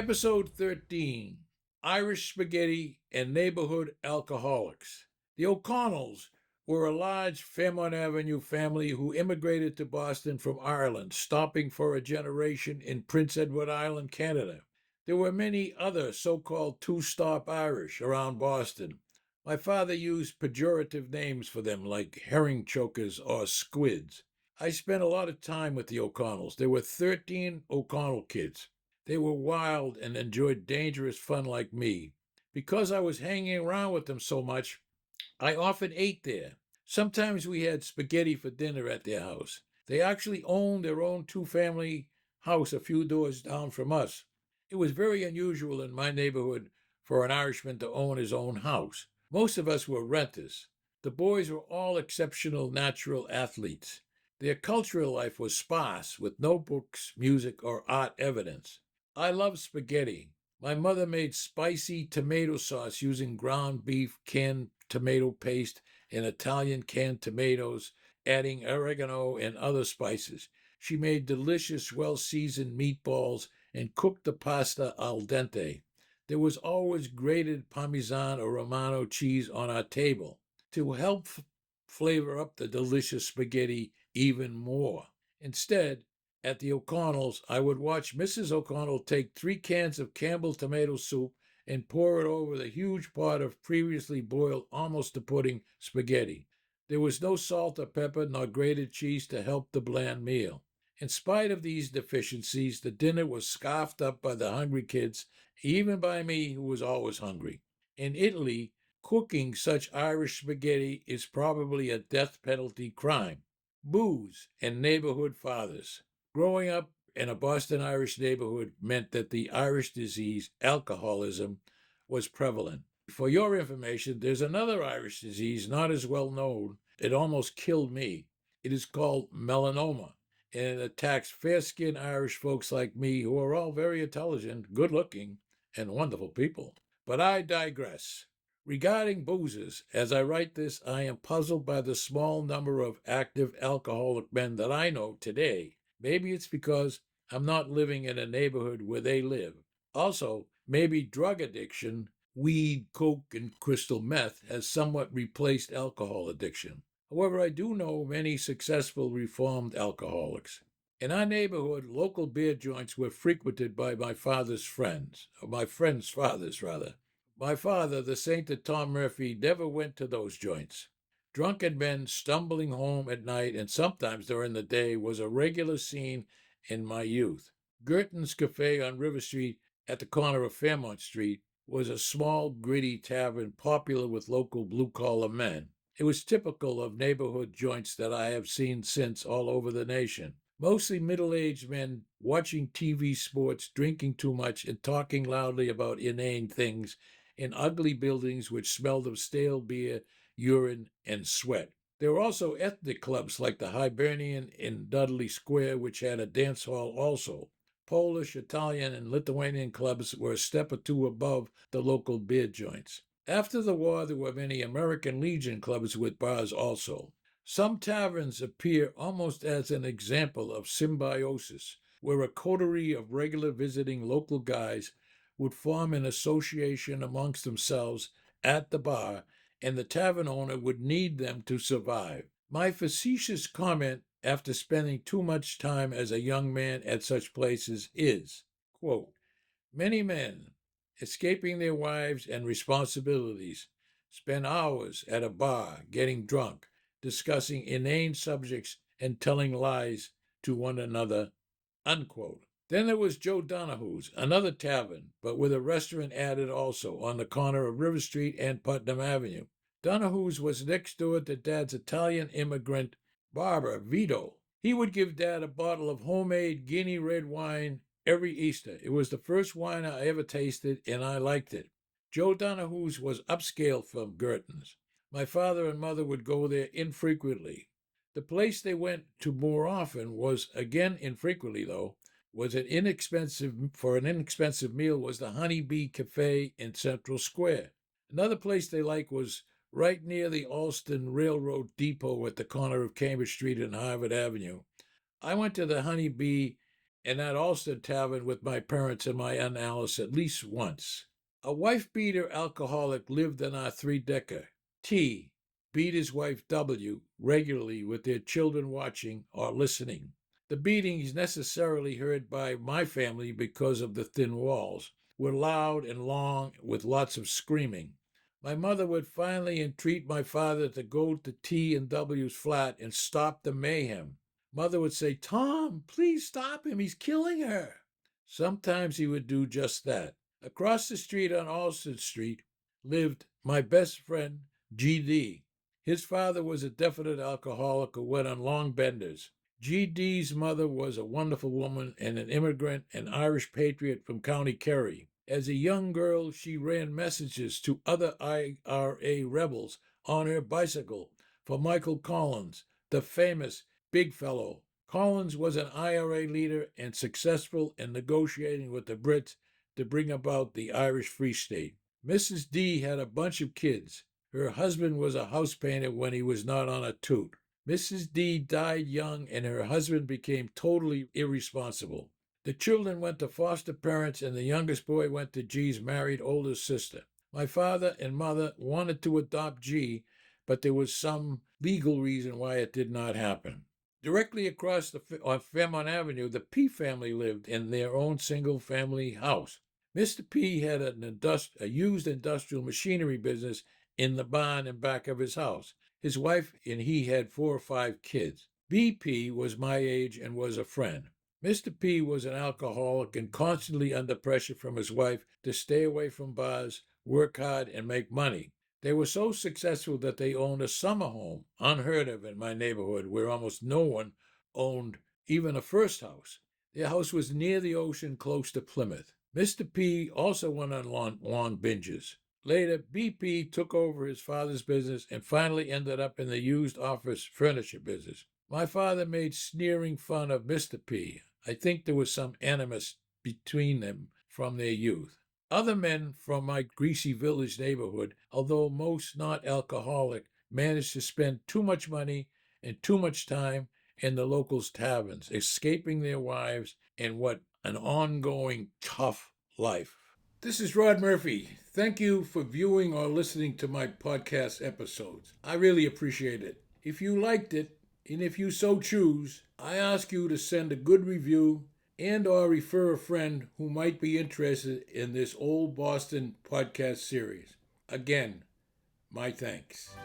Episode 13, Irish Spaghetti and Neighborhood Alcoholics. The O'Connells were a large Fairmont Avenue family who immigrated to Boston from Ireland, stopping for a generation in Prince Edward Island, Canada. There were many other so-called two-stop Irish around Boston. My father used pejorative names for them like herring chokers or squids. I spent a lot of time with the O'Connells. There were 13 O'Connell kids. They were wild and enjoyed dangerous fun like me. Because I was hanging around with them so much, I often ate there. Sometimes we had spaghetti for dinner at their house. They actually owned their own two-family house a few doors down from us. It was very unusual in my neighborhood for an Irishman to own his own house. Most of us were renters. The boys were all exceptional natural athletes. Their cultural life was sparse, with no books, music, or art evidence. I love spaghetti. My mother made spicy tomato sauce using ground beef, canned tomato paste, and Italian canned tomatoes, adding oregano and other spices. She made delicious, well-seasoned meatballs and cooked the pasta al dente. There was always grated Parmesan or Romano cheese on our table to help flavor up the delicious spaghetti even more. Instead, at the O'Connells, I would watch Mrs. O'Connell take 3 cans of Campbell tomato soup and pour it over the huge pot of previously boiled, almost to pudding, spaghetti. There was no salt or pepper nor grated cheese to help the bland meal. In spite of these deficiencies, the dinner was scoffed up by the hungry kids, even by me, who was always hungry. In Italy, cooking such Irish spaghetti is probably a death penalty crime. Booze and neighborhood fathers. Growing up in a Boston Irish neighborhood meant that the Irish disease, alcoholism, was prevalent. For your information, there's another Irish disease not as well known. It almost killed me. It is called melanoma, and it attacks fair-skinned Irish folks like me who are all very intelligent, good-looking, and wonderful people. But I digress. Regarding boozers, as I write this, I am puzzled by the small number of active alcoholic men that I know today. Maybe it's because I'm not living in a neighborhood where they live. Also, maybe drug addiction, weed, coke, and crystal meth, has somewhat replaced alcohol addiction. However, I do know many successful reformed alcoholics. In our neighborhood, local beer joints were frequented by my father's friends, or my friends' fathers, rather. My father, the sainted Tom Murphy, never went to those joints. Drunken men stumbling home at night and sometimes during the day was a regular scene in my youth. Girton's Cafe on River Street at the corner of Fairmont Street was a small, gritty tavern popular with local blue-collar men. It was typical of neighborhood joints that I have seen since all over the nation. Mostly middle-aged men watching TV sports, drinking too much, and talking loudly about inane things in ugly buildings which smelled of stale beer, urine, and sweat. There were also ethnic clubs like the Hibernian in Dudley Square, which had a dance hall also. Polish, Italian, and Lithuanian clubs were a step or two above the local beer joints. After the war, there were many American Legion clubs with bars also. Some taverns appear almost as an example of symbiosis, where a coterie of regular visiting local guys would form an association amongst themselves at the bar, and the tavern owner would need them to survive. My facetious comment after spending too much time as a young man at such places is, quote, many men, escaping their wives and responsibilities, spend hours at a bar getting drunk, discussing inane subjects and telling lies to one another, unquote. Then there was Joe Donahue's, another tavern, but with a restaurant added also on the corner of River Street and Putnam Avenue. Donahue's was next door to Dad's Italian immigrant barber, Vito. He would give Dad a bottle of homemade Guinea red wine every Easter. It was the first wine I ever tasted, and I liked it. Joe Donahue's was upscale from Girton's. My father and mother would go there infrequently. The place they went to more often was, again infrequently though, was an inexpensive meal was the Honey Bee Cafe in Central Square. Another place they liked was right near the Alston Railroad Depot at the corner of Cambridge Street and Harvard Avenue. I went to the Honey Bee and that Alston Tavern with my parents and my Aunt Alice at least once. A wife-beater alcoholic lived in our three-decker. T beat his wife W regularly with their children watching or listening. The beatings, necessarily heard by my family because of the thin walls, were loud and long with lots of screaming. My mother would finally entreat my father to go to T and W's flat and stop the mayhem. Mother would say, "Tom, please stop him. He's killing her." Sometimes he would do just that. Across the street on Alston Street lived my best friend, G.D. His father was a definite alcoholic who went on long benders. G.D.'s mother was a wonderful woman and an immigrant and Irish patriot from County Kerry. As a young girl, she ran messages to other IRA rebels on her bicycle for Michael Collins, the famous big fellow. Collins was an IRA leader and successful in negotiating with the Brits to bring about the Irish Free State. Mrs. D had a bunch of kids. Her husband was a house painter when he was not on a toot. Mrs. D died young and her husband became totally irresponsible. The children went to foster parents and the youngest boy went to G's married older sister. My father and mother wanted to adopt G, but there was some legal reason why it did not happen. Directly across on Fairmont Avenue, the P family lived in their own single-family house. Mr. P had a used industrial machinery business in the barn in back of his house. His wife and he had 4 or 5 kids. BP was my age and was a friend. Mr. P was an alcoholic and constantly under pressure from his wife to stay away from bars, work hard, and make money. They were so successful that they owned a summer home, unheard of in my neighborhood, where almost no one owned even a first house. Their house was near the ocean, close to Plymouth. Mr. P also went on long binges. Later, BP took over his father's business and finally ended up in the used office furniture business. My father made sneering fun of Mr. P. I think there was some animus between them from their youth. Other men from my greasy village neighborhood, although most not alcoholic, managed to spend too much money and too much time in the locals' taverns, escaping their wives and what an ongoing tough life. This is Rod Murphy. Thank you for viewing or listening to my podcast episodes. I really appreciate it. If you liked it, and if you so choose, I ask you to send a good review and or refer a friend who might be interested in this old Boston podcast series. Again, my thanks.